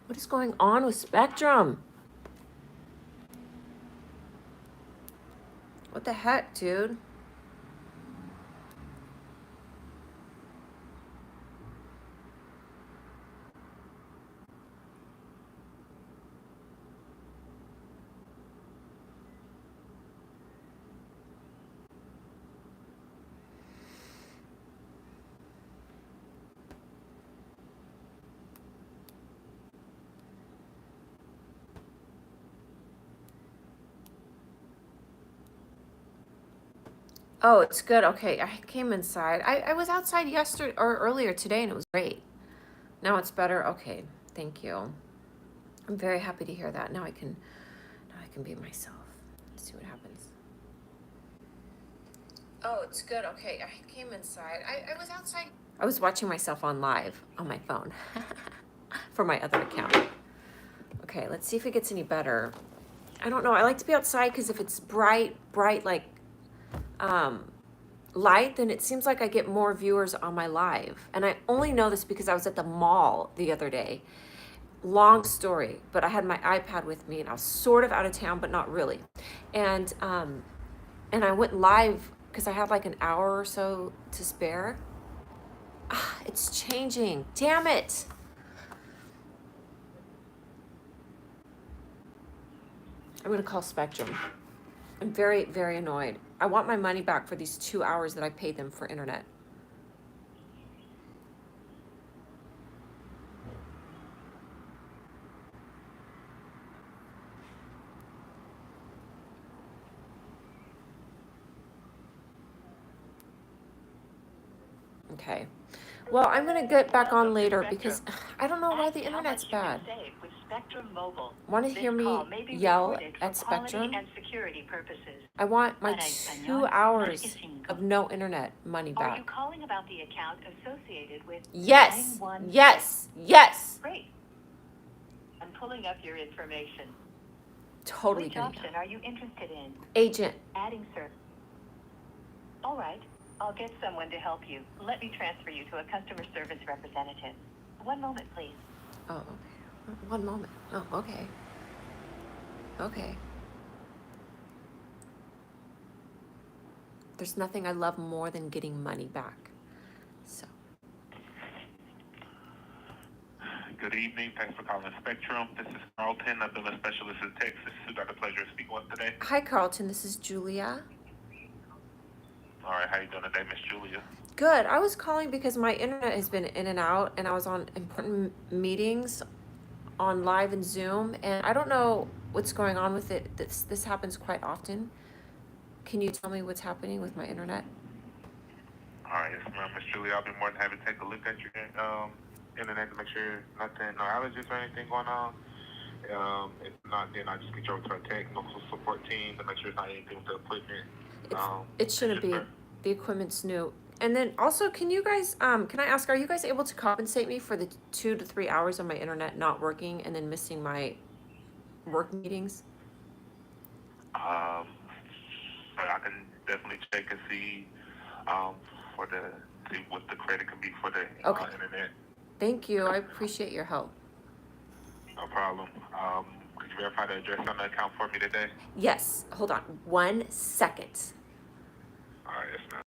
What is going on with Spectrum? What the heck, dude? Oh, it's good. Okay, I came inside. I was outside yesterday or earlier today and it was great. Now it's better. Okay, thank you. I'm very happy to hear that. Now I can be myself. Let's see what happens. Oh, it's good. Okay, I came inside. I was outside. I was watching myself on live on my phone for my other account. Okay, let's see if it gets any better. I don't know. I like to be outside because if it's bright, like um, light, then it seems like I get more viewers on my live. And I only know this because I was at the mall the other day. Long story, but I had my iPad with me and I was sort of out of town, but not really. And and I went live because I had like an hour or so to spare. Ah, it's changing. Damn it. I'm gonna call Spectrum. I'm very, very annoyed. I want my money back for these 2 hours that I paid them for internet. Okay. Well, I'm gonna get back on later because I don't know why the internet's bad. Want to hear me yell at Spectrum? I want my 2 hours of no internet money back. Are you calling about the account associated with? Yes. Yes. Yes. Great. I'm pulling up your information. Totally. Which option are you interested in? Agent. Adding service. All right. I'll get someone to help you. Let me transfer you to a customer service representative. One moment, please. Oh, okay. 1 moment. Oh, okay. Okay. There's nothing I love more than getting money back. So. Good evening. Thanks for calling Spectrum. This is Carlton. I've been a specialist in Texas. Who got the pleasure of speaking with today? Hi, Carlton. This is Julia. All right. How you doing today, Miss Julia? Good. I was calling because my internet has been in and out, and I was on important meetings on live and Zoom, and I don't know what's going on with it. This happens quite often. Can you tell me what's happening with my internet? All right. Yes, ma'am. Miss Julia, I'll be more than happy to take a look at your internet to make sure nothing, no allergies or anything going on. If not, then I'll just get you over to our technical support team to make sure it's not anything with the equipment. It shouldn't be. The equipment's new. And then also, can you guys, can I ask, are you guys able to compensate me for the 2 to 3 hours of my internet not working and then missing my work meetings? I can definitely check and see see what the credit can be for the internet. Thank you. I appreciate your help. No problem. Could you verify the address on the account for me today? Yes. Hold on 1 second. All right, yes, ma'am.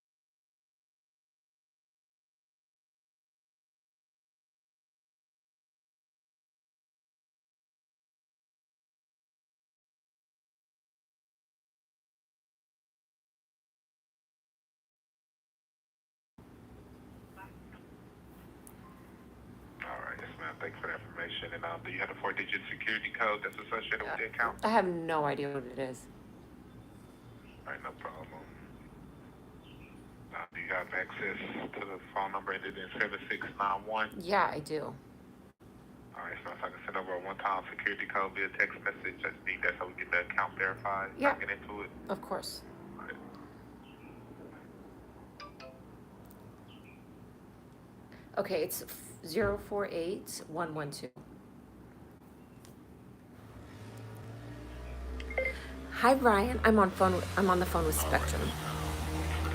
All right, yes, ma'am. Thanks for the information. And do you have a 4-digit security code that's associated with the account? I have no idea what it is. All right, no problem. Do you have access to the phone number ended in 7691? Yeah, I do. All right, so if I can send over a one-time security code via text message, I just need that so we get the account verified. Yeah. Get into it. Of course. All right. Okay, it's 048112. Hi, Brian. I'm on the phone with Spectrum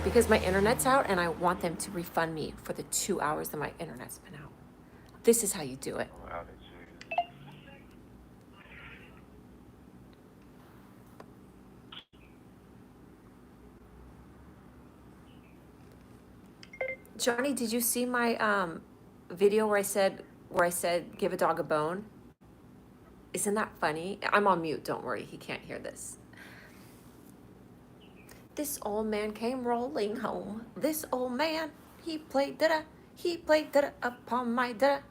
because my internet's out and I want them to refund me for the 2 hours that my internet's been out. This is how you do it. Johnny, did you see my video where I said give a dog a bone? Isn't that funny? I'm on mute, don't worry, he can't hear this. This old man came rolling home. This old man, he played da-da upon my da-da.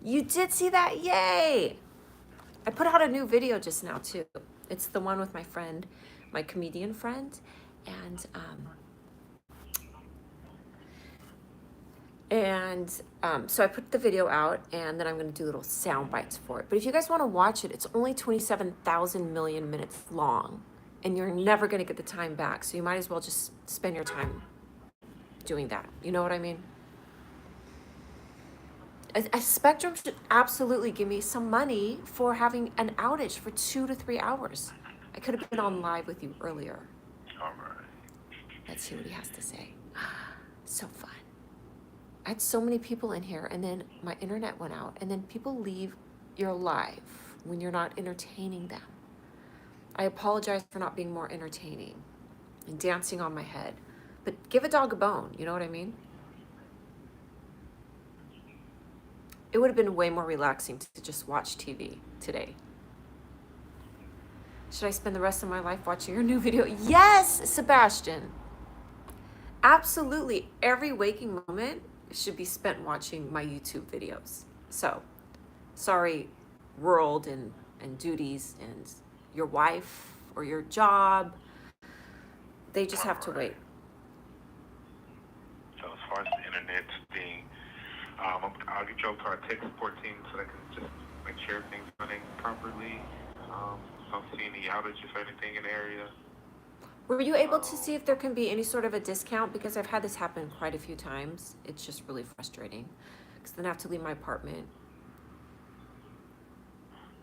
You did see that? Yay! I put out a new video just now too. It's the one with my friend, my comedian friend, and so I put the video out, and then I'm going to do little sound bites for it. But if you guys want to watch it, it's only 27,000 million minutes long, and you're never going to get the time back. So you might as well just spend your time doing that. You know what I mean? A Spectrum should absolutely give me some money for having an outage for 2 to 3 hours. I could have been on live with you earlier. All right. Let's see what he has to say. So fun. I had so many people in here, and then my internet went out, and then people leave your live when you're not entertaining them. I apologize for not being more entertaining and dancing on my head, but give a dog a bone, you know what I mean? It would have been way more relaxing to just watch TV today. Should I spend the rest of my life watching your new video? Yes, Sebastian. Absolutely. Every waking moment should be spent watching my YouTube videos. So, sorry, world and duties and your wife or your job. They just have to wait. So as far as the internet thing, I'll get you over to our tech support team so they can just make sure everything's running properly. Don't see any outages or anything in the area. Were you able to see if there can be any sort of a discount? Because I've had this happen quite a few times. It's just really frustrating because then I have to leave my apartment.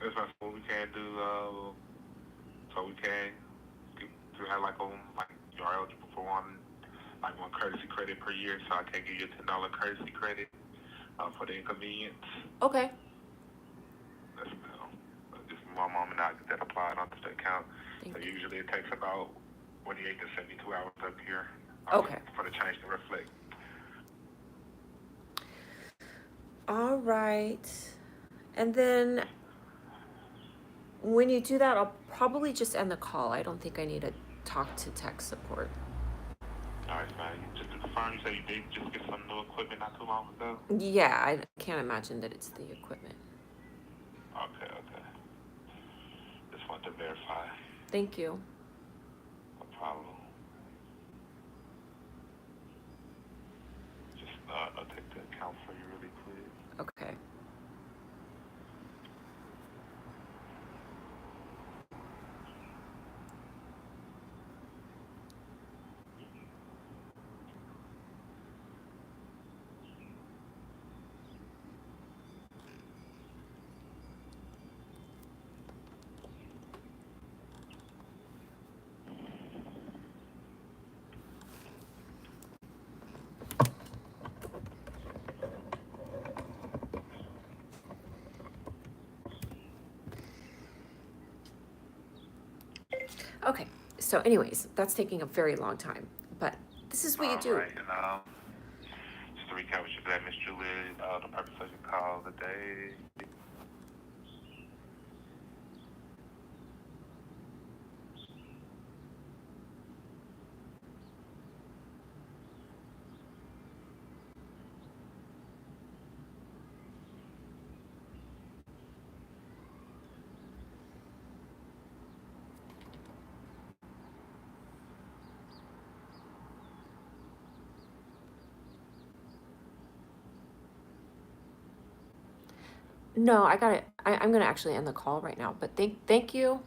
That's what we can do. So we can have like you're eligible for one courtesy credit per year. So I can give you a $10 courtesy credit for the inconvenience. Okay. That's just my mom and I get that applied onto the account. So usually it takes about 28 to 72 hours up here. Okay. For the change to reflect. All right. And then when you do that, I'll probably just end the call. I don't think I need to talk to tech support. All right, man. Just to confirm, you said you did just get some new equipment not too long ago? Yeah, I can't imagine that it's the equipment. Okay. Just want to verify. Thank you. No problem. Just I'll take the account for you really quick. Okay. Okay, so anyways, that's taking a very long time, but this is what you do. Right, and just to recap what you said, Miss Julie, the purpose of your call today. No, I got it. I'm gonna actually end the call right now, but thank you.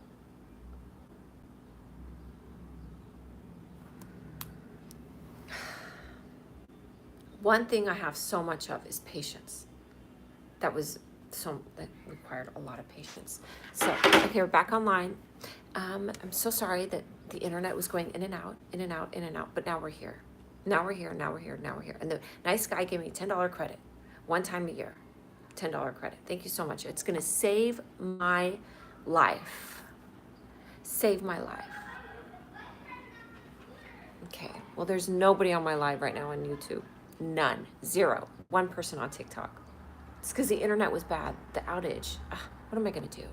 One thing I have so much of is patience. That required a lot of patience. So, okay, we're back online. I'm so sorry that the internet was going in and out, but now we're here. And the nice guy gave me $10 credit, one time a year, $10 credit. Thank you so much. It's going to save my life. Save my life. Okay, well, there's nobody on my live right now on YouTube. None. Zero. One person on TikTok. It's because the internet was bad. The outage. What am I going to do?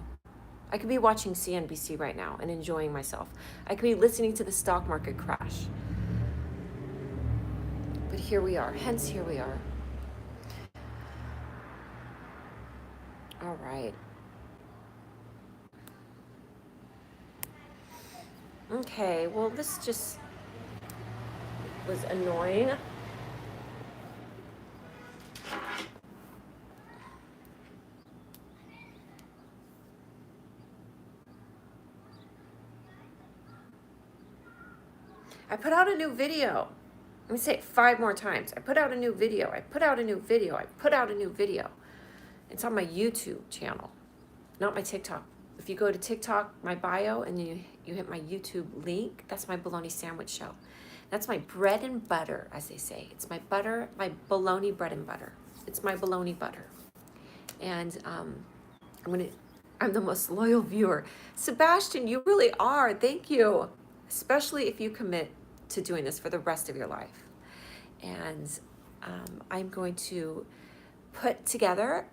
I could be watching CNBC right now and enjoying myself. I could be listening to the stock market crash. But here we are. Hence, here we are. All right. Okay, well, this just was annoying. I put out a new video. Let me say it 5 more times. I put out a new video. I put out a new video. I put out a new video. It's on my YouTube channel, not my TikTok. If you go to TikTok, my bio, and you hit my YouTube link, that's my bologna sandwich show. That's my bread and butter, as they say. It's my butter, my bologna bread and butter. It's my bologna butter. And I'm the most loyal viewer. Sebastian, you really are. Thank you. Especially if you commit to doing this for the rest of your life. And I'm going to put together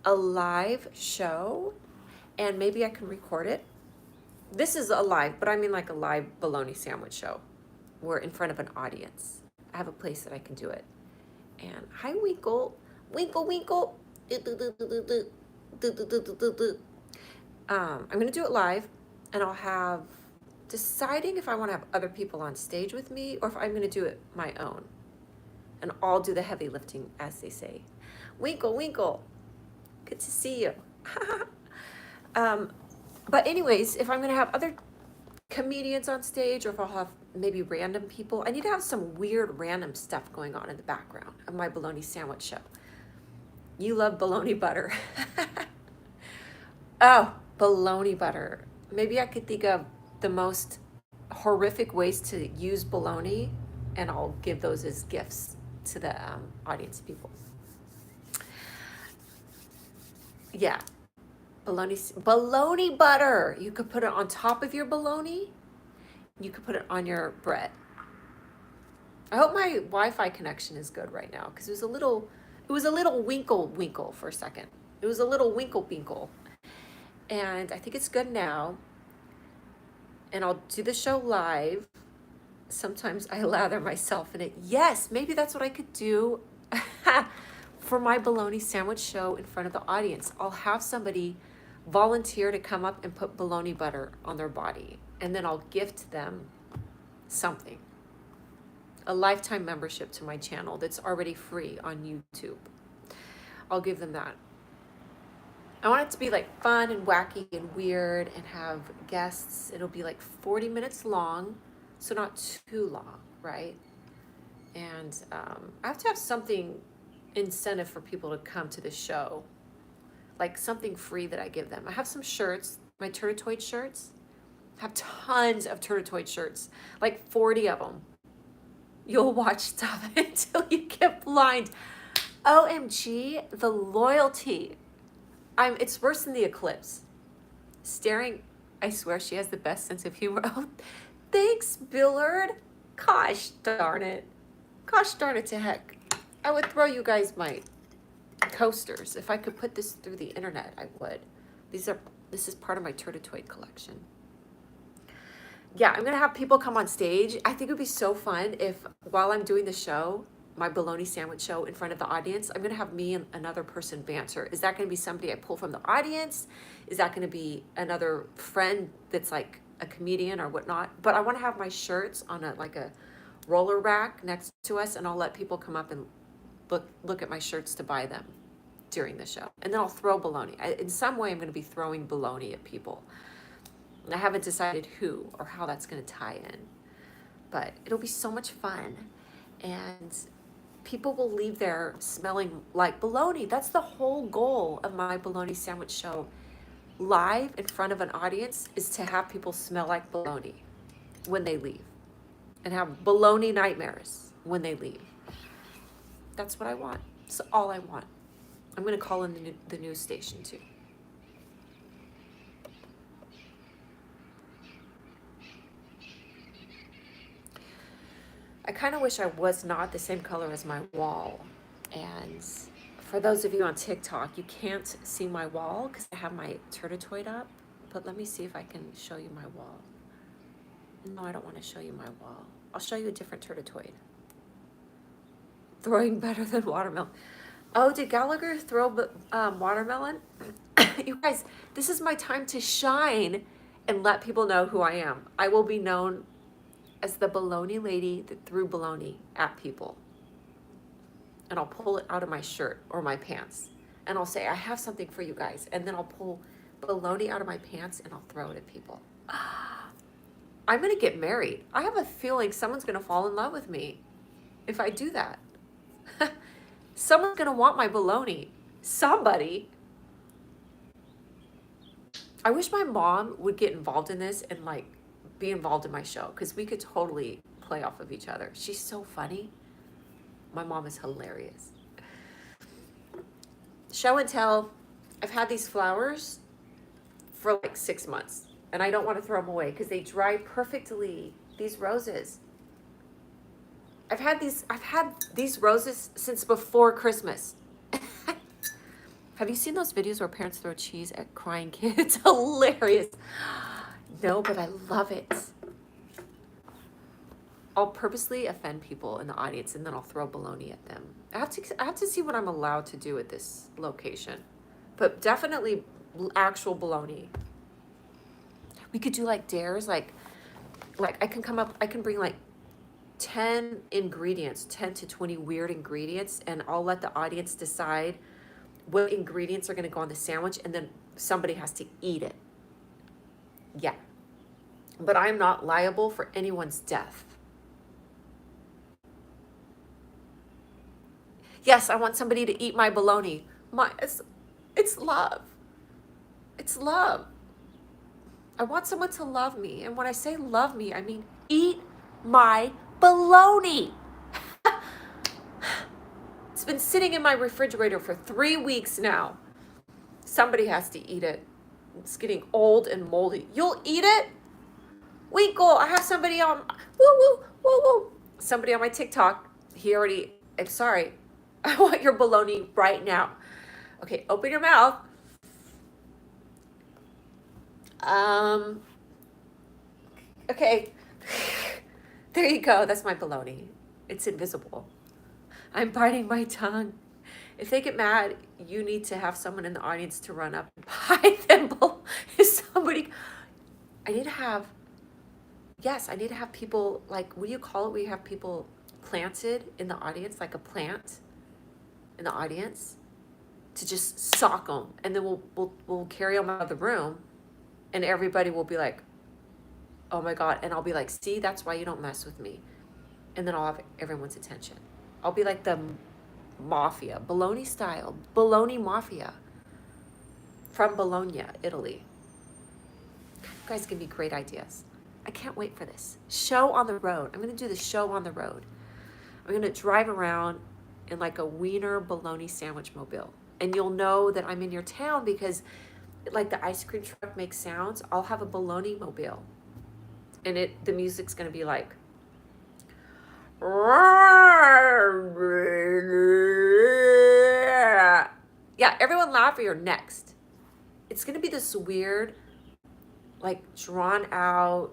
a live show, and maybe I can record it. This is a live, but I mean like a live bologna sandwich show. We're in front of an audience. I have a place that I can do it. And hi, Winkle. Winkle, Winkle. I'm going to do it live, and I'll have deciding if I want to have other people on stage with me or if I'm going to do it my own. And I'll do the heavy lifting, as they say. Winkle, Winkle. Good to see you. But anyways, if I'm going to have other comedians on stage or if I'll have maybe random people, I need to have some weird random stuff going on in the background of my bologna sandwich show. You love bologna butter. Oh, bologna butter. Maybe I could think of the most horrific ways to use bologna, and I'll give those as gifts to the audience people. Yeah, bologna butter. You could put it on top of your bologna. You could put it on your bread. I hope my Wi-Fi connection is good right now, because it was a little winkle for a second. It was a little winkle. And I think it's good now. And I'll do the show live. Sometimes I lather myself in it. Yes, maybe that's what I could do for my bologna sandwich show in front of the audience. I'll have somebody volunteer to come up and put bologna butter on their body. And then I'll gift them something. A lifetime membership to my channel that's already free on YouTube. I'll give them that. I want it to be like fun and wacky and weird and have guests. It'll be like 40 minutes long, so not too long, right? And I have to have something incentive for people to come to the show, like something free that I give them. I have some shirts, my Turtoid shirts. I have tons of Turtoid shirts, like 40 of them. You'll watch stuff until you get blind. OMG, the loyalty. It's worse than the eclipse. Staring, I swear she has the best sense of humor. Oh, thanks, Billard. Gosh darn it. Gosh darn it to heck. I would throw you guys my coasters. If I could put this through the internet, I would. This is part of my Turtoid collection. Yeah, I'm gonna have people come on stage. I think it would be so fun if while I'm doing the show, my bologna sandwich show in front of the audience, I'm gonna have me and another person banter. Is that gonna be somebody I pull from the audience? Is that gonna be another friend that's like a comedian or whatnot? But I wanna have my shirts on a roller rack next to us, and I'll let people come up and look at my shirts to buy them during the show. And then I'll throw bologna. In some way, I'm gonna be throwing bologna at people. I haven't decided who or how that's gonna tie in, but it'll be so much fun. And people will leave there smelling like bologna. That's the whole goal of my bologna sandwich show. Live in front of an audience is to have people smell like bologna when they leave and have bologna nightmares when they leave. That's what I want. That's all I want. I'm going to call in the news station too. I kind of wish I was not the same color as my wall. And for those of you on TikTok, you can't see my wall because I have my Turdotoid up. But let me see if I can show you my wall. No, I don't want to show you my wall. I'll show you a different Turdotoid. Throwing better than watermelon. Oh, did Gallagher throw watermelon? You guys, this is my time to shine and let people know who I am. I will be known as the baloney lady that threw baloney at people. And I'll pull it out of my shirt or my pants. And I'll say, I have something for you guys. And then I'll pull baloney out of my pants and I'll throw it at people. I'm going to get married. I have a feeling someone's going to fall in love with me if I do that. Someone's going to want my baloney. Somebody. I wish my mom would get involved in this and like be involved in my show because we could totally play off of each other. She's so funny. My mom is hilarious. Show and tell. I've had these flowers for like 6 months and I don't want to throw them away because they dry perfectly. These roses. I've had these roses since before Christmas. Have you seen those videos where parents throw cheese at crying kids? Hilarious. No, but I love it. I'll purposely offend people in the audience and then I'll throw baloney at them. I have to see what I'm allowed to do at this location. But definitely actual baloney. We could do like dares, like I can bring like 10 ingredients, 10 to 20 weird ingredients, and I'll let the audience decide what ingredients are going to go on the sandwich, and then somebody has to eat it. Yeah. But I'm not liable for anyone's death. Yes, I want somebody to eat my bologna. It's love. It's love. I want someone to love me. And when I say love me, I mean eat my bologna. It's been sitting in my refrigerator for 3 weeks now. Somebody has to eat it. It's getting old and moldy. You'll eat it? Winkle, I have somebody on, somebody on my TikTok. I'm sorry. I want your bologna right now. Okay, open your mouth. Okay. There you go. That's my bologna. It's invisible. I'm biting my tongue. If they get mad, you need to have someone in the audience to run up and buy them. If somebody, I need to have people, like, what do you call it? We have people planted in the audience, like a plant in the audience, to just sock them. And then we'll carry them out of the room and everybody will be like, oh my God. And I'll be like, see, that's why you don't mess with me. And then I'll have everyone's attention. I'll be like the mafia, Bologna style, Bologna mafia from Bologna, Italy. You guys give me great ideas. I can't wait for this. Show on the road. I'm going to do the show on the road. I'm going to drive around in like a wiener bologna sandwich mobile. And you'll know that I'm in your town because like the ice cream truck makes sounds. I'll have a bologna mobile. And the music's going to be like, yeah, everyone laugh or you're next. It's going to be this weird, like drawn out,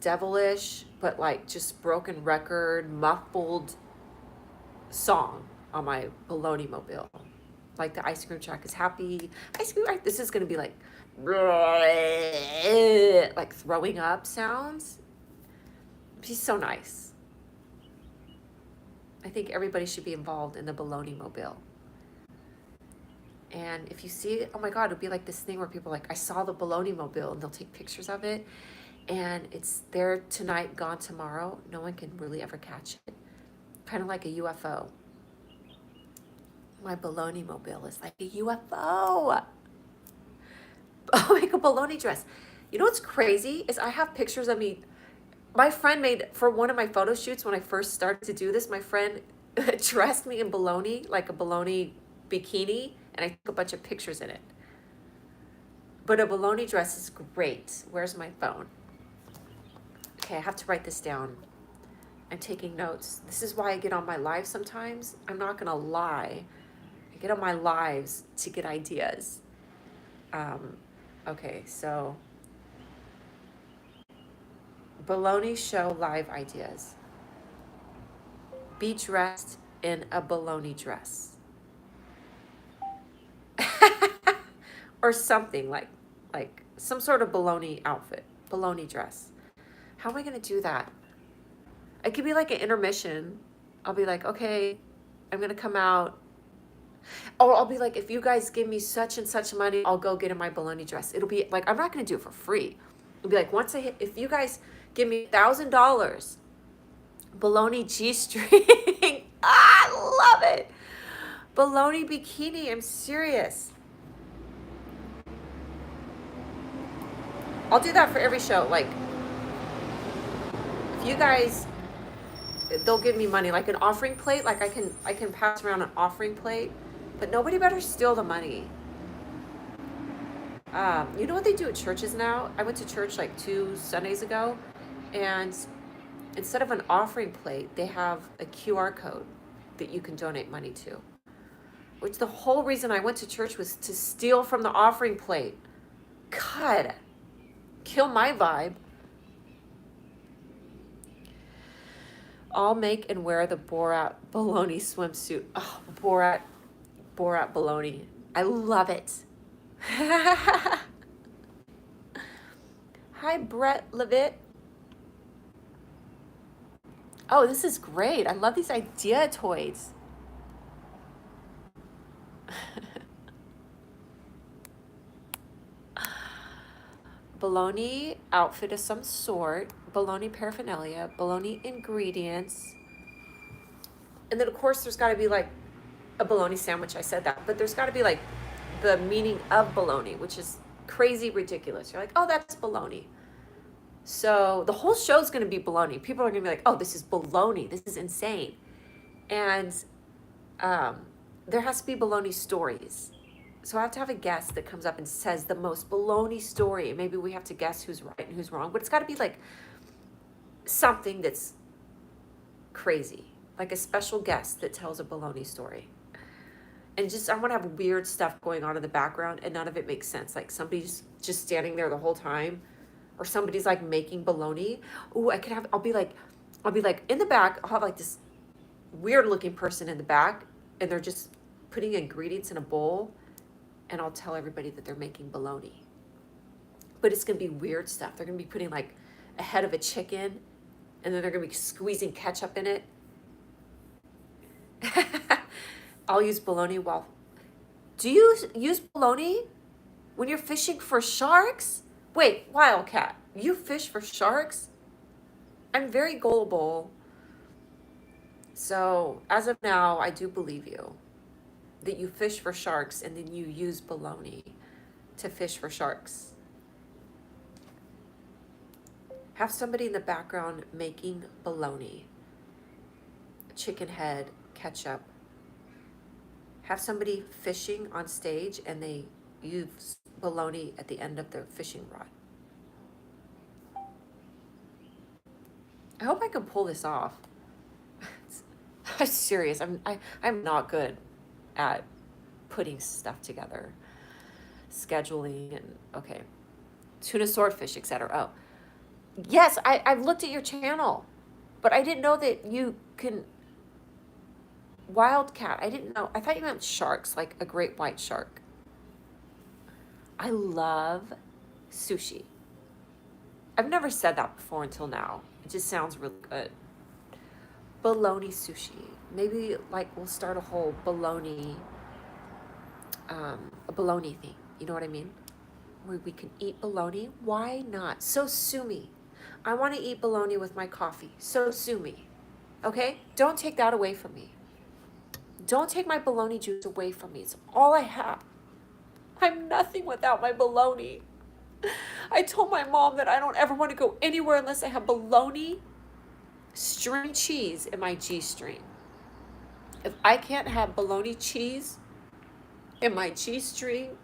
devilish, but like just broken record, muffled song on my bologna mobile. Like the ice cream truck is happy. Ice cream, this is going to be like throwing up sounds. She's so nice. I think everybody should be involved in the bologna mobile. And if you see it, oh my God, it'll be like this thing where people are like, I saw the bologna mobile, and they'll take pictures of it. And it's there tonight, gone tomorrow. No one can really ever catch it. Kind of like a UFO. My bologna mobile is like a UFO. I'll make a bologna dress. You know what's crazy is I have pictures of me. My friend made, for one of my photo shoots when I first started to do this, my friend dressed me in bologna, like a bologna bikini, and I took a bunch of pictures in it. But a bologna dress is great. Where's my phone? Okay, I have to write this down. I'm taking notes. This is why I get on my live sometimes. I'm not gonna lie. I get on my lives to get ideas. Okay, so bologna show live ideas. Be dressed in a bologna dress. Or something like some sort of bologna outfit, bologna dress. How am I gonna do that? It could be like an intermission. I'll be like, okay, I'm gonna come out. Or I'll be like, if you guys give me such and such money, I'll go get in my bologna dress. It'll be like, I'm not gonna do it for free. It'll be like, once I hit, if you guys give me $1,000, bologna G-string. I love it. Bologna bikini, I'm serious. I'll do that for every show. Like, if you guys, they'll give me money, like an offering plate. Like I can pass around an offering plate, but nobody better steal the money. You know what they do at churches now? I went to church like 2 Sundays ago, and instead of an offering plate, they have a QR code that you can donate money to. Which the whole reason I went to church was to steal from the offering plate. God, kill my vibe. I'll make and wear the Borat bologna swimsuit. Oh, Borat bologna. I love it. Hi, Brett Levitt. Oh, this is great. I love these idea toys. Bologna outfit of some sort, bologna paraphernalia, bologna ingredients. And then of course there's gotta be like a bologna sandwich, I said that, but there's gotta be like the meaning of bologna, which is crazy ridiculous. You're like, oh, that's bologna. So the whole show's gonna be bologna. People are gonna be like, oh, this is bologna, this is insane. And there has to be bologna stories. So I have to have a guest that comes up and says the most baloney story. Maybe we have to guess who's right and who's wrong, but it's got to be like something that's crazy, like a special guest that tells a baloney story. And just, I want to have weird stuff going on in the background and none of it makes sense. Like somebody's just standing there the whole time, or somebody's like making bologna. Ooh, I'll be like in the back, I'll have like this weird looking person in the back and they're just putting ingredients in a bowl. And I'll tell everybody that they're making bologna. But it's gonna be weird stuff. They're gonna be putting like a head of a chicken, and then they're gonna be squeezing ketchup in it. I'll use bologna while... Do you use bologna when you're fishing for sharks? Wait, Wildcat, you fish for sharks? I'm very gullible. So as of now, I do believe you. That you fish for sharks and then you use bologna to fish for sharks. Have somebody in the background making bologna, chicken head, ketchup. Have somebody fishing on stage and they use bologna at the end of their fishing rod. I hope I can pull this off. I'm serious. I'm not good at putting stuff together, scheduling, and okay, tuna swordfish, etc. Oh, yes, I've looked at your channel, but I didn't know that you can Wildcat. I didn't know. I thought you meant sharks, like a great white shark. I love sushi. I've never said that before until now. It just sounds really good. Bologna sushi. Maybe like we'll start a whole bologna, a bologna thing. You know what I mean? Where we can eat bologna. Why not? So sue me. I want to eat bologna with my coffee. So sue me. Okay? Don't take that away from me. Don't take my bologna juice away from me. It's all I have. I'm nothing without my bologna. I told my mom that I don't ever want to go anywhere unless I have bologna, string cheese in my G-string. If I can't have bologna cheese in my cheese string,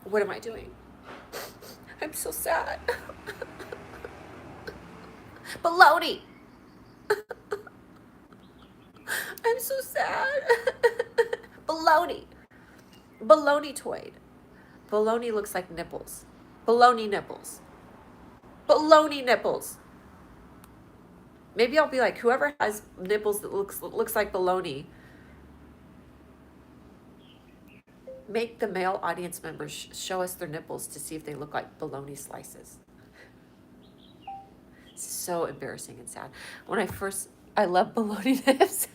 what am I doing? I'm so sad. Bologna! I'm so sad. Bologna. Bologna toyed. Bologna looks like nipples. Bologna nipples. Bologna nipples. Maybe I'll be like, whoever has nipples that looks like bologna, make the male audience members show us their nipples to see if they look like bologna slices. So embarrassing and sad. I love bologna nips.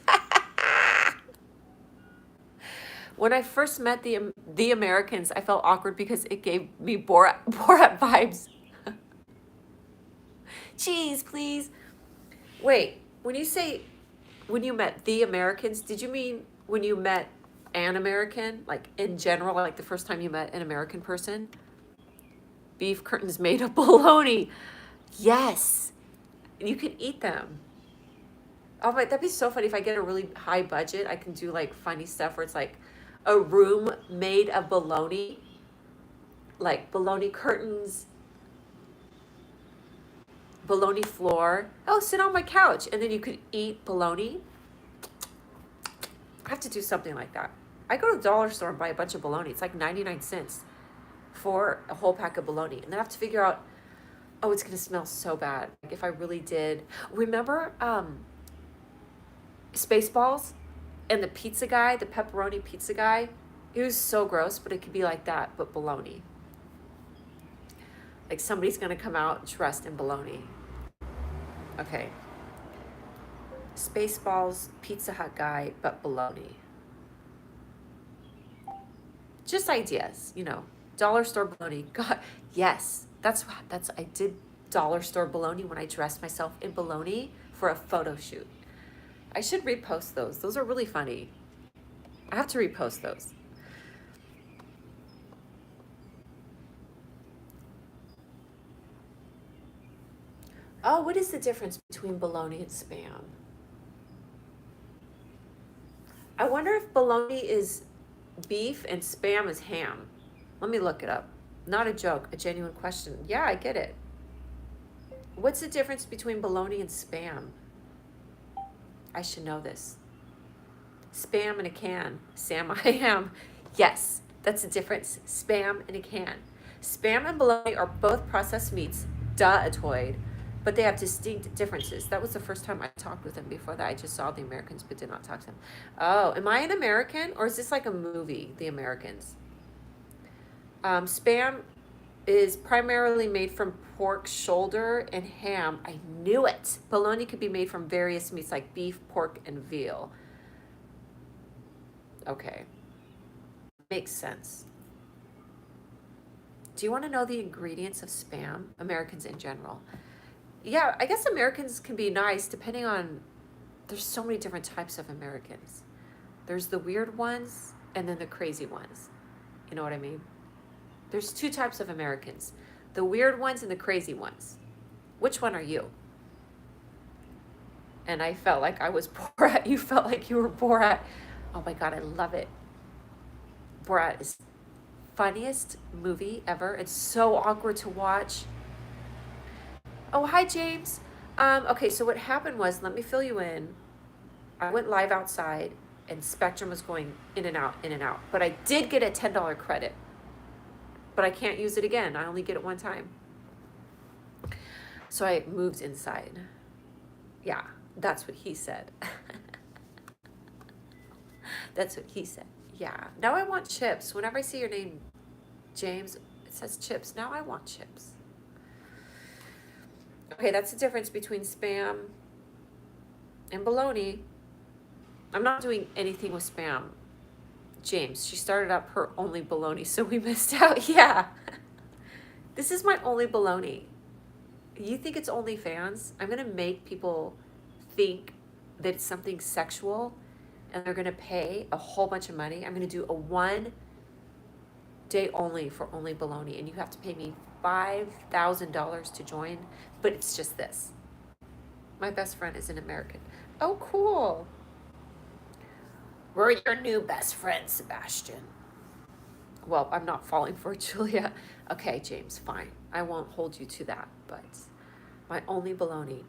When I first met the Americans, I felt awkward because it gave me Borat vibes. Cheese, please. Wait, when you met the Americans, did you mean when you met an American, like in general, like the first time you met an American person? Beef curtains made of bologna. Yes, you can eat them. Oh, but that'd be so funny if I get a really high budget. I can do like funny stuff where it's like a room made of bologna, like bologna curtains, bologna floor. Oh, sit on my couch, and then you could eat bologna. I have to do something like that. I go to the dollar store and buy a bunch of bologna. It's like 99 cents for a whole pack of bologna. And then I have to figure out, oh, it's going to smell so bad. Like if I really did. Remember Spaceballs and the pizza guy, the pepperoni pizza guy? It was so gross, but it could be like that, but bologna. Like somebody's going to come out dressed in bologna. Okay. Spaceballs, Pizza Hut guy, but bologna. Just ideas, dollar store bologna. God, yes, I did dollar store bologna when I dressed myself in bologna for a photo shoot. I should repost those. Those are really funny. I have to repost those. Oh, what is the difference between bologna and Spam? I wonder if bologna is beef and Spam is ham. Let me look it up. Not a joke, a genuine question. Yeah, I get it. What's the difference between bologna and Spam? I should know this. Spam in a can. Sam, I am. Yes, that's the difference. Spam in a can. Spam and bologna are both processed meats, atoid, but they have distinct differences. That was the first time I talked with him. Before that, I just saw the Americans, but did not talk to him. Oh, am I an American? Or is this like a movie, The Americans? Spam is primarily made from pork shoulder and ham. I knew it. Bologna could be made from various meats like beef, pork, and veal. Okay. Makes sense. Do you want to know the ingredients of Spam? Americans in general. Yeah, I guess Americans can be nice depending on, there's so many different types of Americans. There's the weird ones and then the crazy ones. You know what I mean? There's two types of Americans, the weird ones and the crazy ones. Which one are you? And I felt like I was Borat. You felt like you were Borat. Oh my God, I love it. Borat is funniest movie ever. It's so awkward to watch. Oh, hi, James. Okay, so what happened was, let me fill you in. I went live outside and Spectrum was going in and out, in and out. But I did get a $10 credit. But I can't use it again. I only get it one time. So I moved inside. Yeah, that's what he said. That's what he said. Yeah. Now I want chips. Whenever I see your name, James, it says chips. Now I want chips. Okay, that's the difference between Spam and bologna. I'm not doing anything with Spam. James, she started up her only bologna, so we missed out. Yeah. This is my only bologna. You think it's OnlyFans? I'm going to make people think that it's something sexual and they're going to pay a whole bunch of money. I'm going to do a 1 day only for only bologna, and you have to pay me $5,000 to join, but it's just this. My best friend is an American. Oh, cool. We're your new best friend, Sebastian. Well, I'm not falling for it, Julia. Okay, James, fine. I won't hold you to that, but my only baloney.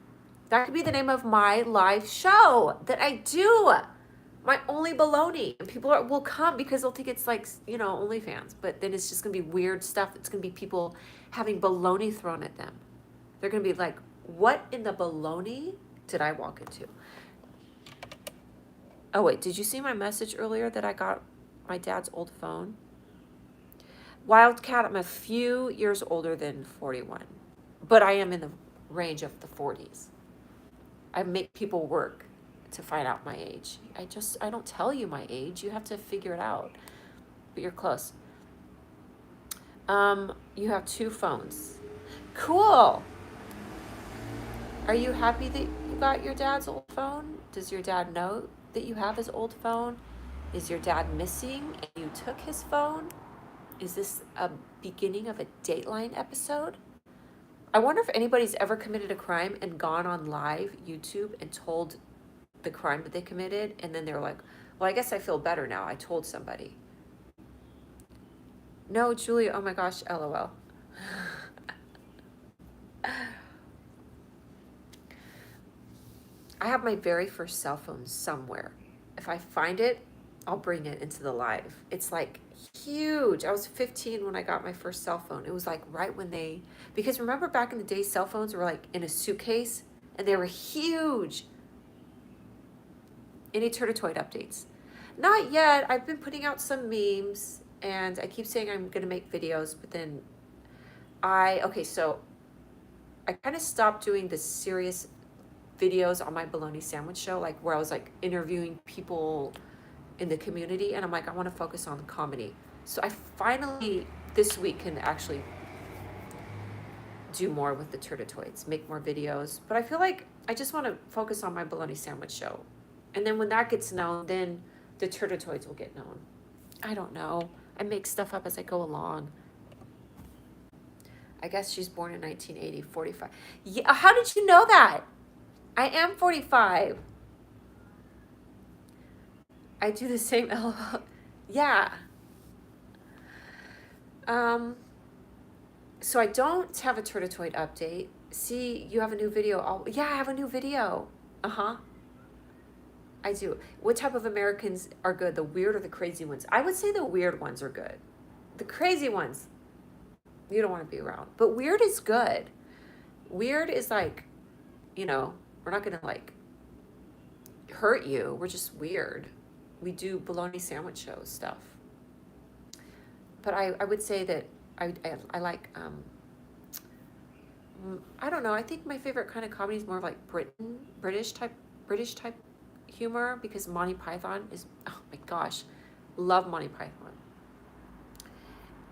That could be the name of my live show that I do. My only baloney. And people will come because they'll think it's like, OnlyFans. But then it's just going to be weird stuff. It's going to be people having baloney thrown at them. They're going to be like, what in the baloney did I walk into? Oh, wait, did you see my message earlier that I got my dad's old phone? Wildcat, I'm a few years older than 41, but I am in the range of the 40s. I make people work to find out my age. I don't tell you my age. You have to figure it out, but you're close. You have 2 phones. Cool. Are you happy that you got your dad's old phone? Does your dad know that you have his old phone? Is your dad missing and you took his phone? Is this a beginning of a Dateline episode? I wonder if anybody's ever committed a crime and gone on live YouTube and told the crime that they committed, and then they're like, well, I guess I feel better now. I told somebody. No, Julia, oh my gosh, LOL. I have my very first cell phone somewhere. If I find it, I'll bring it into the live. It's like huge. I was 15 when I got my first cell phone. It was like right when because remember back in the day, cell phones were like in a suitcase and they were huge. Any Turtitoid updates? Not yet. I've been putting out some memes and I keep saying I'm going to make videos, but then so I kind of stopped doing the serious videos on my bologna sandwich show, like where I was like interviewing people in the community, and I'm like, I want to focus on comedy. So I finally this week can actually do more with the Turtitoids, make more videos. But I feel like I just want to focus on my bologna sandwich show. And then when that gets known, then the Turtitoids will get known. I don't know. I make stuff up as I go along. I guess she's born in 1980, 45. Yeah, how did you know that? I am 45. I do the same LOL. Yeah. So I don't have a Turtitoid update. See, you have a new video. Yeah, I have a new video. Uh-huh. I do. What type of Americans are good? The weird or the crazy ones? I would say the weird ones are good. The crazy ones, you don't want to be around. But weird is good. Weird is like, we're not going to like hurt you. We're just weird. We do bologna sandwich show stuff. But I would say that I like, I don't know. I think my favorite kind of comedy is more of like British type humor, because Monty Python is, oh my gosh, love Monty Python.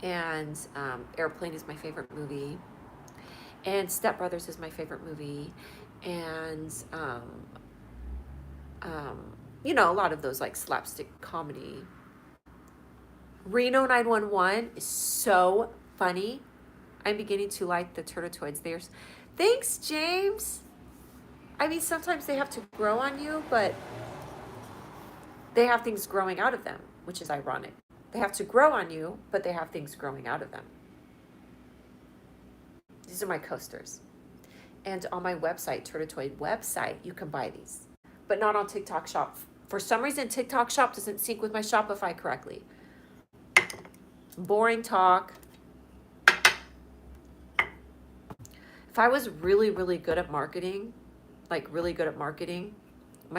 And Airplane is my favorite movie. And Step Brothers is my favorite movie. And, a lot of those like slapstick comedy. Reno 911 is so funny. I'm beginning to like the Turtitoids. Thanks, James. I mean, sometimes they have to grow on you, but they have things growing out of them, which is ironic. They have to grow on you, but they have things growing out of them. These are my coasters. And on my website, Turtitoid website, you can buy these, but not on TikTok Shop. For some reason, TikTok Shop doesn't sync with my Shopify correctly. Boring talk. If I was really, really good at marketing, my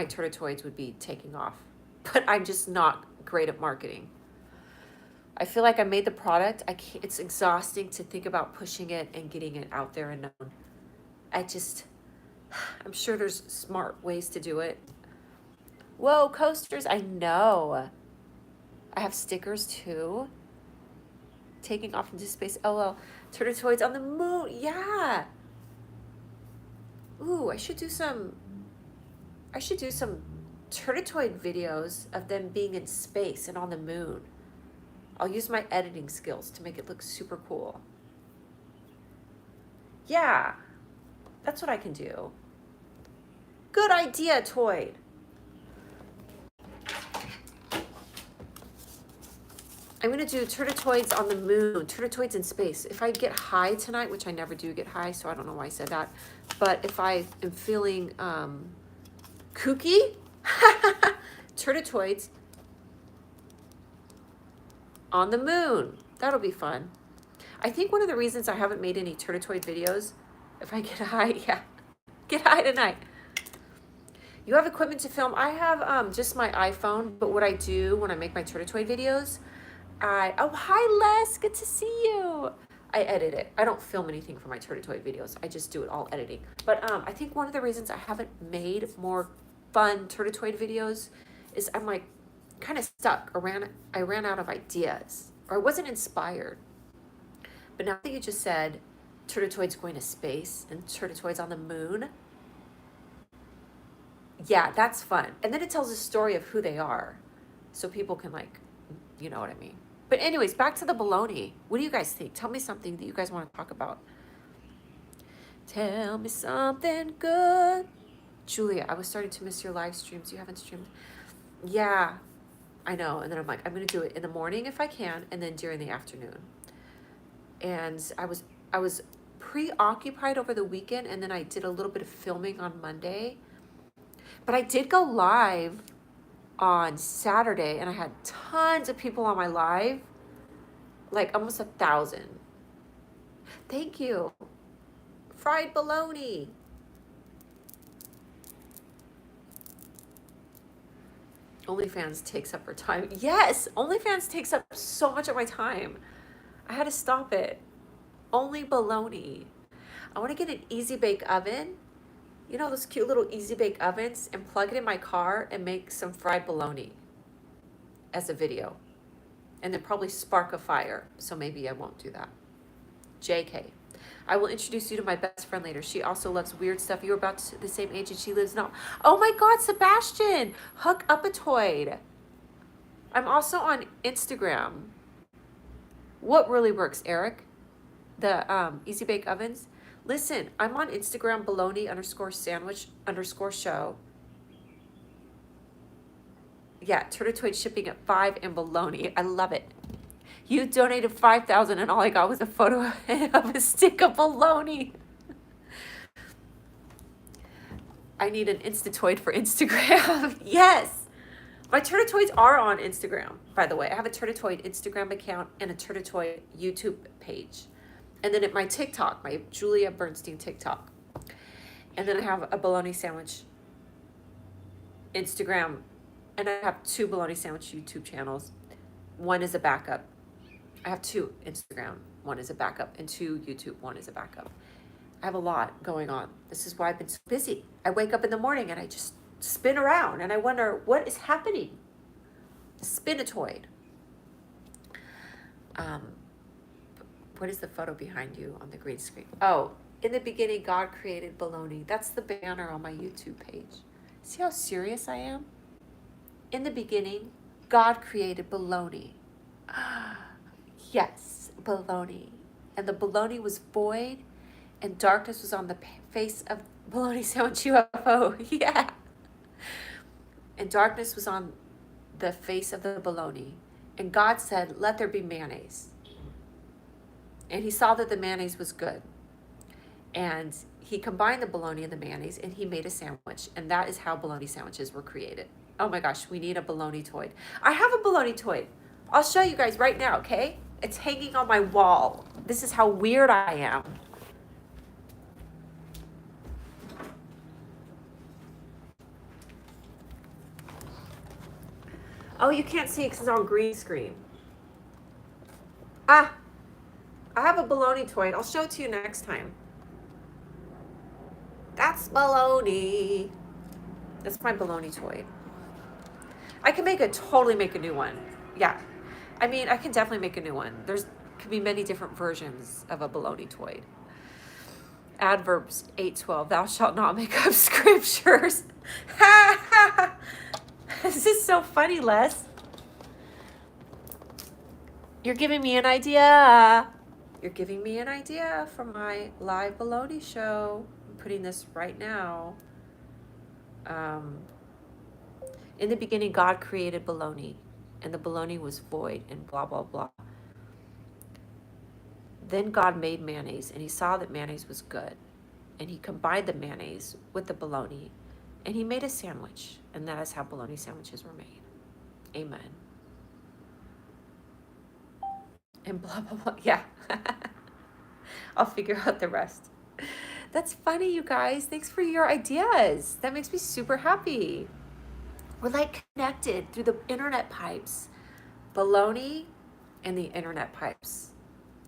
Turtitoids would be taking off. But I'm just not great at marketing. I feel like I made the product. It's exhausting to think about pushing it and getting it out there and known. I'm sure there's smart ways to do it. Whoa, coasters, I know. I have stickers too. Taking off into space. LOL. Turtitoids on the moon. Yeah. Ooh, I should do some Turtitoid videos of them being in space and on the moon. I'll use my editing skills to make it look super cool. Yeah, that's what I can do. Good idea, Toyd. I'm gonna do Turtitoids on the moon, Turtitoids in space. If I get high tonight, which I never do get high, so I don't know why I said that, but if I am feeling kooky, Turtitoids on the moon. That'll be fun. I think one of the reasons I haven't made any Turtitoid videos, if I get high, yeah, get high tonight. You have equipment to film? I have just my iPhone, but what I do when I make my Turtitoid videos, oh, hi Les, good to see you. I edit it. I don't film anything for my Turtitoid videos. I just do it all editing. But I think one of the reasons I haven't made more fun Turtitoid videos is I'm like kind of stuck. I ran out of ideas, or I wasn't inspired. But now that you just said Turtitoids going to space and Turtitoids on the moon, yeah, that's fun. And then it tells a story of who they are, so people can like, you know what I mean. But anyways, back to the bologna. What do you guys think? Tell me something that you guys want to talk about. Tell me something good. Julia, I was starting to miss your live streams. You haven't streamed. Yeah, I know. And then I'm like, I'm going to do it in the morning if I can, and then during the afternoon. And I was preoccupied over the weekend, and then I did a little bit of filming on Monday. But I did go live on Saturday, and I had tons of people on my live, like almost 1,000. Thank you. Fried bologna. OnlyFans takes up her time. Yes, OnlyFans takes up so much of my time. I had to stop it. Only bologna. I want to get an easy bake oven. You know those cute little easy bake ovens, and plug it in my car and make some fried bologna as a video. And then probably spark a fire. So maybe I won't do that. JK. I will introduce you to my best friend later. She also loves weird stuff. You're about the same age and she lives now. Oh my God, Sebastian. Hook up a toy. I'm also on Instagram. What really works, Eric? The easy bake ovens. Listen, I'm on Instagram, bologna_sandwich_show. Yeah, Turtitoid shipping at 5 and bologna. I love it. You donated 5,000 and all I got was a photo of a stick of bologna. I need an Instatoid for Instagram. Yes. My Turtitoids are on Instagram, by the way. I have a Turtitoid Instagram account and a Turtitoid YouTube page. And then at my TikTok, my Julia Bernstein TikTok. And then I have a bologna sandwich Instagram. And I have 2 bologna sandwich YouTube channels. One is a backup. I have 2 Instagram. One is a backup. And 2 YouTube. One is a backup. I have a lot going on. This is why I've been so busy. I wake up in the morning and I just spin around. And I wonder, what is happening? Spinatoid. What is the photo behind you on the green screen? Oh, in the beginning, God created bologna. That's the banner on my YouTube page. See how serious I am? In the beginning, God created bologna. Yes, bologna. And the bologna was void, and darkness was on the face of bologna sandwich UFO. Yeah. And darkness was on the face of the bologna. And God said, let there be mayonnaise. And he saw that the mayonnaise was good. And he combined the bologna and the mayonnaise, and he made a sandwich. And that is how bologna sandwiches were created. Oh my gosh, we need a bologna toy. I have a bologna toy. I'll show you guys right now, okay? It's hanging on my wall. This is how weird I am. Oh, you can't see it because it's on green screen. I have a bologna toy. I'll show it to you next time. That's bologna. That's my bologna toy. I can totally make a new one. Yeah. I mean, I can definitely make a new one. Could be many different versions of a bologna toy. Adverbs 8:12. Thou shalt not make up scriptures. This is so funny, Les. You're giving me an idea. You're giving me an idea for my live bologna show. I'm putting this right now. In the beginning, God created bologna. and the bologna was void, and blah, blah, blah. Then God made mayonnaise, and he saw that mayonnaise was good. And he combined the mayonnaise with the bologna, and he made a sandwich. And that is how bologna sandwiches were made. Amen. And blah, blah, blah. Yeah. I'll figure out the rest. That's funny, you guys. Thanks for your ideas. That makes me super happy. We're like connected through the internet pipes. Bologna and the internet pipes.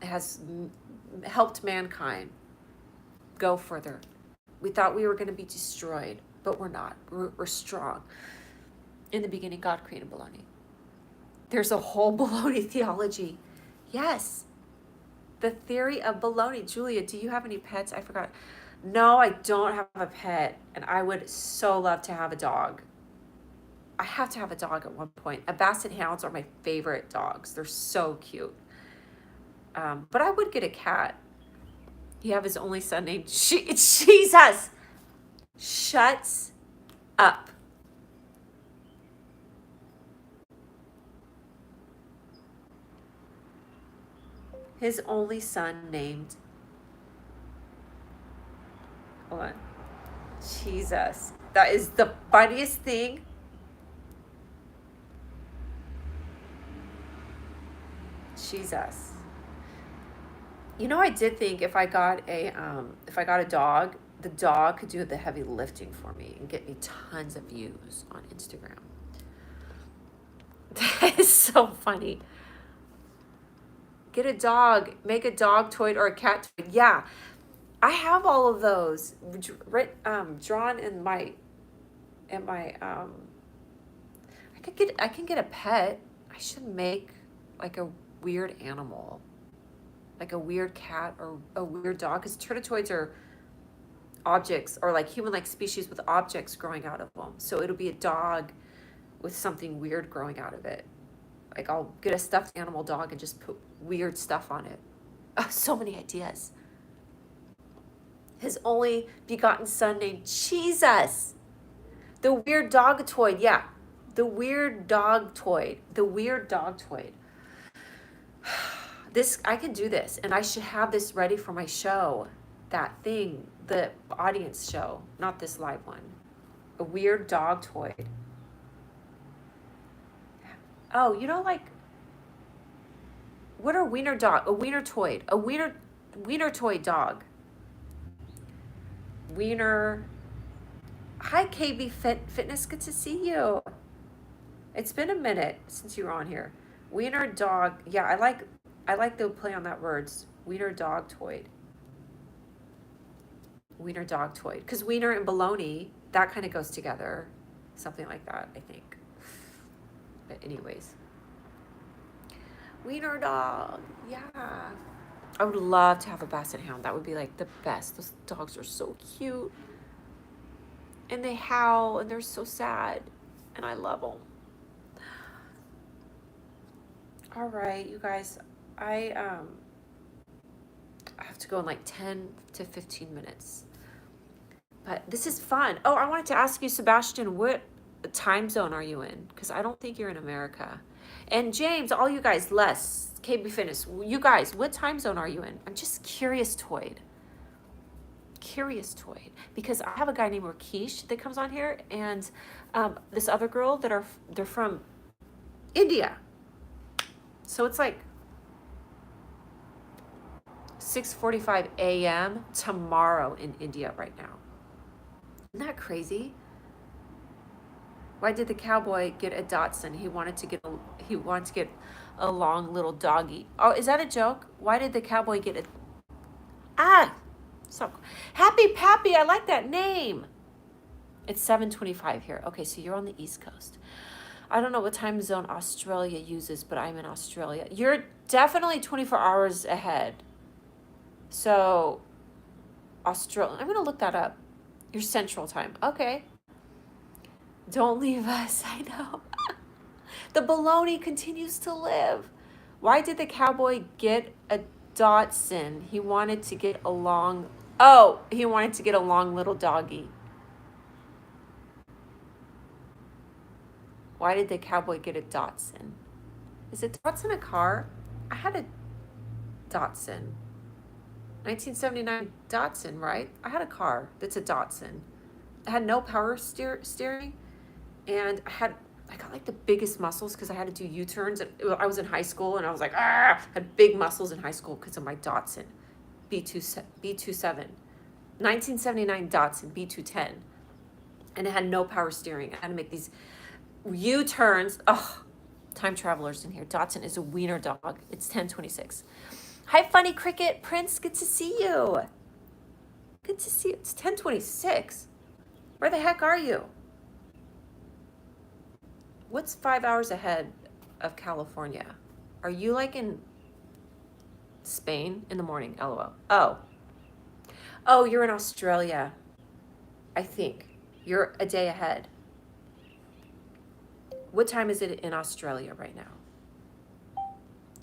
It has helped mankind go further. We thought we were going to be destroyed, but we're not. We're strong. In the beginning, God created bologna. There's a whole bologna theology. Yes. The theory of bologna. Julia, do you have any pets? I forgot. No, I don't have a pet, and I would so love to have a dog. I have to have a dog at one point. Basset hounds are my favorite dogs. They're so cute. But I would get a cat. You have his only son named Jesus. Shuts up. His only son named, hold on, Jesus. That is the funniest thing. Jesus. You know, I did think if I got a dog, the dog could do the heavy lifting for me and get me tons of views on Instagram. That is so funny. Get a dog, make a dog toy or a cat toy. Yeah, I have all of those drawn in my I can get a pet. I should make like a weird animal, like a weird cat or a weird dog, because termitoids are objects, or like human-like species with objects growing out of them. So it'll be a dog with something weird growing out of it. Like I'll get a stuffed animal dog and just put weird stuff on it. Oh, so many ideas. His only begotten son named Jesus. The weird dog toy. Yeah. The weird dog toy. The weird dog toy. This, I can do this, and I should have this ready for my show. That thing, the audience show, not this live one. A weird dog toy. Oh, you know, like, what are wiener dog? A wiener toy. A wiener toy dog. Wiener. Hi, KB Fitness. Good to see you. It's been a minute since you were on here. Wiener dog. Yeah, I like the play on that words. Wiener dog toy. Wiener dog toy. Because wiener and bologna, that kind of goes together. Something like that, I think. But anyways. Wiener dog. Yeah. I would love to have a basset hound. That would be like the best. Those dogs are so cute. And they howl and they're so sad. And I love them. All right, you guys. I have to go in like 10 to 15 minutes. But this is fun. Oh, I wanted to ask you, Sebastian, what time zone are you in? Because I don't think you're in America. And James, all you guys, Les, KB Fitness, you guys, what time zone are you in? I'm just curious toyed. Because I have a guy named Rakesh that comes on here, and this other girl they're from India. So it's like 6:45 a.m. tomorrow in India right now. Isn't that crazy? Why did the cowboy get a Dachshund? He wanted to get a long little doggy. Oh, is that a joke? Why did the cowboy get so Happy Pappy? I like that name. It's 7:25 here. Okay, so you're on the East Coast. I don't know what time zone Australia uses, but I'm in Australia. You're definitely 24 hours ahead. So Australia, I'm gonna look that up. Your Central Time. Okay. Don't leave us. I know. The bologna continues to live. Why did the cowboy get a Dachshund? He wanted to get a long little doggy. Why did the cowboy get a Datsun? Is a Datsun a car? I had a Datsun. 1979 Datsun, right? I had a car that's a Datsun. It had no power steering, and I got like the biggest muscles because I had to do U-turns. And I was in high school, and I was like, had big muscles in high school because of my Datsun B27. 1979 Datsun B210, and it had no power steering. I had to make these U-turns. Oh, time travelers in here. Datsun is a wiener dog. It's 10:26. Hi, Funny Cricket. Prince, good to see you. Good to see you. It's 10:26. Where the heck are you? What's 5 hours ahead of California? Are you like in Spain in the morning? LOL. Oh, you're in Australia. I think. You're a day ahead. What time is it in Australia right now?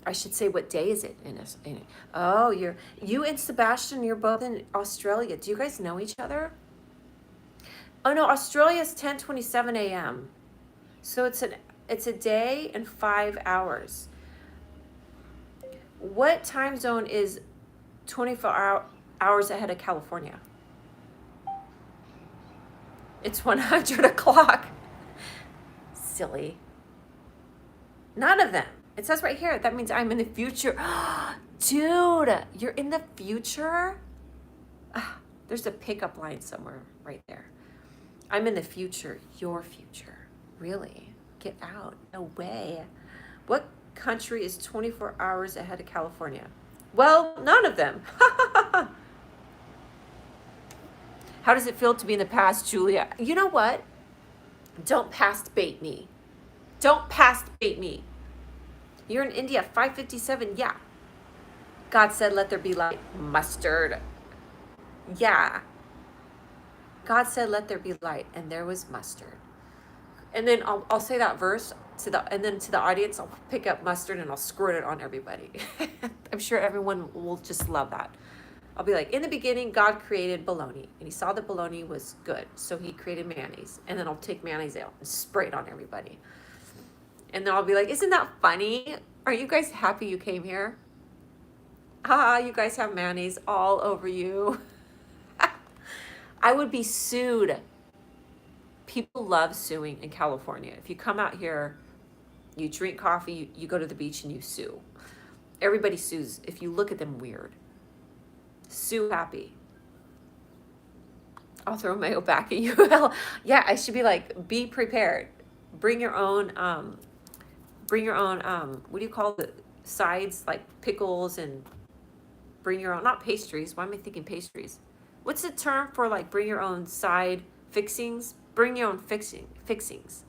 I should say, what day is it in? Oh, you and Sebastian, you're both in Australia. Do you guys know each other? Oh no, Australia's 10:27 a.m. So it's a day and 5 hours. What time zone is 24 hours ahead of California? It's 100 o'clock. Silly. None of them. It says right here, that means I'm in the future. Dude, you're in the future? There's a pickup line somewhere right there. I'm in the future, your future. Really? Get out. No way. What country is 24 hours ahead of California? Well, none of them. How does it feel to be in the past, Julia? You know what? Don't past bait me. Don't past bait me. You're in India, 5:57. Yeah. God said, let there be light. Mustard. Yeah. God said, let there be light. And there was mustard. And then I'll say that verse to the audience, I'll pick up mustard and I'll squirt it on everybody. I'm sure everyone will just love that. I'll be like, in the beginning, God created bologna. And he saw that bologna was good. So he created mayonnaise. And then I'll take mayonnaise out and spray it on everybody. And then I'll be like, isn't that funny? Are you guys happy you came here? You guys have mayonnaise all over you. I would be sued. People love suing in California. If you come out here, you drink coffee, you go to the beach and you sue. Everybody sues if you look at them weird. Sue happy. I'll throw mayo back at you. Yeah, I should be like, be prepared. Bring your own, what do you call the sides, like pickles, and bring your own, not pastries. Why am I thinking pastries? What's the term for like bring your own side fixings? Bring your own fixings.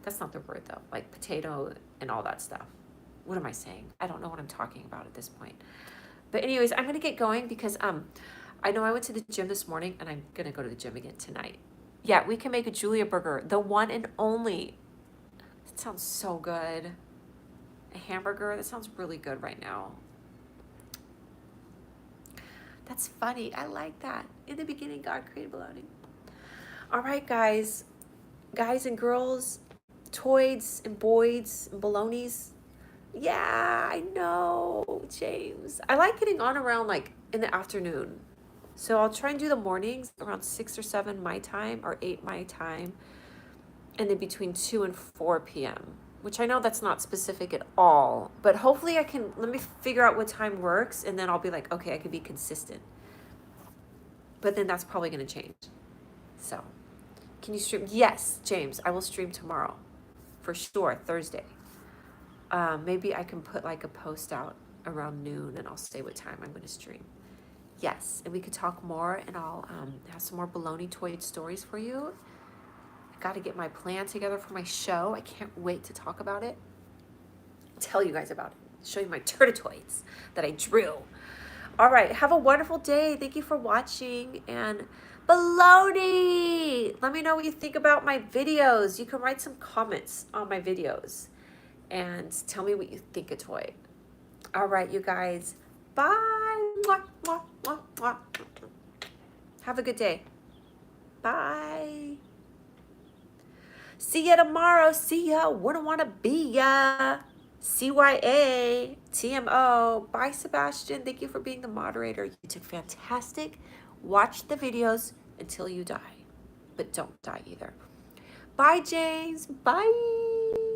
That's not the word though, like potato and all that stuff. What am I saying? I don't know what I'm talking about at this point. But anyways, I'm going to get going because I know I went to the gym this morning and I'm going to go to the gym again tonight. Yeah, we can make a Julia burger, the one and only. That sounds so good. A hamburger, that sounds really good right now. That's funny. I like that. In the beginning, God created bologna. All right, guys and girls, toids and boys and bolognies. Yeah, I know, James. I like getting on around like in the afternoon. So I'll try and do the mornings around 6 or 7 my time or 8 my time. And then between 2 and 4 p.m., which I know that's not specific at all. But hopefully let me figure out what time works. And then I'll be like, okay, I can be consistent. But then that's probably going to change. So can you stream? Yes, James, I will stream tomorrow. For sure, Thursday. Maybe I can put like a post out around noon and I'll say what time I'm going to stream. Yes, and we could talk more and I'll have some more bologna toy stories for you. I got to get my plan together for my show. I can't wait to talk about it. Tell you guys about it. Show you my turtitoids that I drew. All right, have a wonderful day. Thank you for watching. And bologna! Let me know what you think about my videos. You can write some comments on my videos and tell me what you think of toy. All right, you guys. Bye. Mwah, mwah, mwah, mwah. Have a good day. Bye. See ya tomorrow. See ya. Wouldn't want to be ya. CYA. TMO. Bye, Sebastian. Thank you for being the moderator. You did fantastic. Watch the videos until you die. But don't die either. Bye, James. Bye.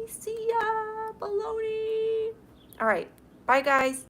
See ya. Bologna. All right. Bye, guys.